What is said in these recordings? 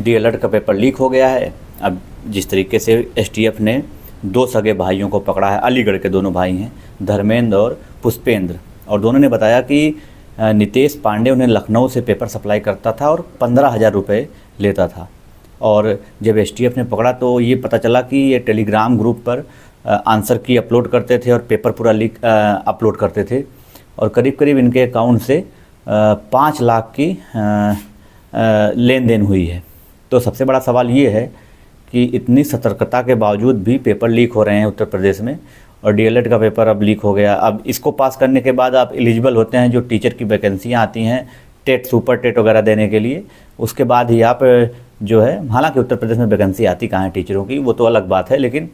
DElEd का paper leak हो गया है। अब जिस तरीके से एसटीएफ ने 2 सगे भाइयों को पकड़ा है, अलीगढ़ के दोनों भाई हैं, धर्मेंद्र और पुष्पेंद्र, और दोनों ने बताया कि नितेश पांडे उन्हें लखनऊ से पेपर सप्लाई करता था और 15,000 रुपये लेता था। और जब एसटीएफ ने पकड़ा तो ये पता चला कि ये टेलीग्राम ग्रुप पर आंसर की अपलोड करते थे और पेपर पूरा लीक अपलोड करते थे, और करीब करीब इनके अकाउंट से 5 लाख की लेन देन हुई है। तो सबसे बड़ा सवाल ये है कि इतनी सतर्कता के बावजूद भी पेपर लीक हो रहे हैं उत्तर प्रदेश में, और डीएलएड का पेपर अब लीक हो गया। अब इसको पास करने के बाद आप एलिजिबल होते हैं, जो टीचर की वैकेंसियाँ आती हैं टेट, सुपर टेट वगैरह देने के लिए, उसके बाद ही आप जो है, हालांकि उत्तर प्रदेश में वैकेंसी आती कहाँ है टीचरों की, वो तो अलग बात है, लेकिन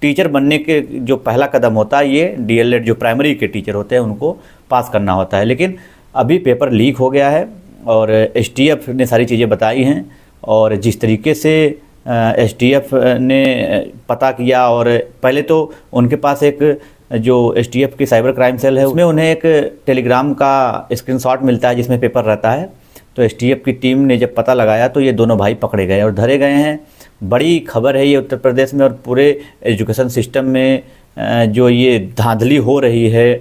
टीचर बनने के जो पहला कदम होता है ये डीएलएड, जो प्राइमरी के टीचर होते हैं उनको पास करना होता है। लेकिन अभी पेपर लीक हो गया है और एसटीएफ ने सारी चीज़ें बताई हैं, और जिस तरीके से एसटीएफ ने पता किया, और पहले तो उनके पास एक जो एसटीएफ की साइबर क्राइम सेल है उसमें उन्हें एक टेलीग्राम का स्क्रीनशॉट मिलता है जिसमें पेपर रहता है। तो एसटीएफ की टीम ने जब पता लगाया तो ये दोनों भाई पकड़े गए और धरे गए हैं। बड़ी खबर है ये उत्तर प्रदेश में और पूरे एजुकेशन सिस्टम में जो ये धांधली हो रही है।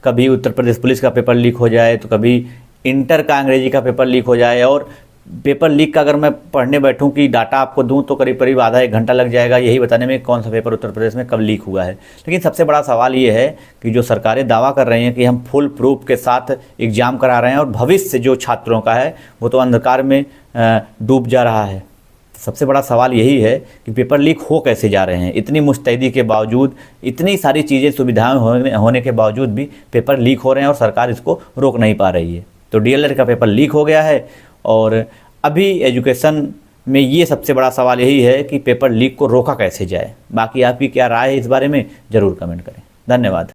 कभी उत्तर प्रदेश पुलिस का पेपर लीक हो जाए, तो कभी इंटर का अंग्रेजी का पेपर लीक हो जाए, और पेपर लीक का अगर मैं पढ़ने बैठूं कि डाटा आपको दूं तो करीब करीब आधा 1 घंटा लग जाएगा यही बताने में कौन सा पेपर उत्तर प्रदेश में कब लीक हुआ है। लेकिन सबसे बड़ा सवाल ये है कि जो सरकारें दावा कर रही हैं कि हम फुल प्रूफ के साथ एग्ज़ाम करा रहे हैं, और भविष्य जो छात्रों का है वो तो अंधकार में डूब जा रहा है। सबसे बड़ा सवाल यही है कि पेपर लीक हो कैसे जा रहे हैं। इतनी मुस्तैदी के बावजूद, इतनी सारी चीज़ें सुविधाएं होने के बावजूद भी पेपर लीक हो रहे हैं और सरकार इसको रोक नहीं पा रही है। तो डीएलएड का पेपर लीक हो गया है, और अभी एजुकेशन में ये सबसे बड़ा सवाल यही है कि पेपर लीक को रोका कैसे जाए। बाकी आपकी क्या राय है इस बारे में, ज़रूर कमेंट करें। धन्यवाद।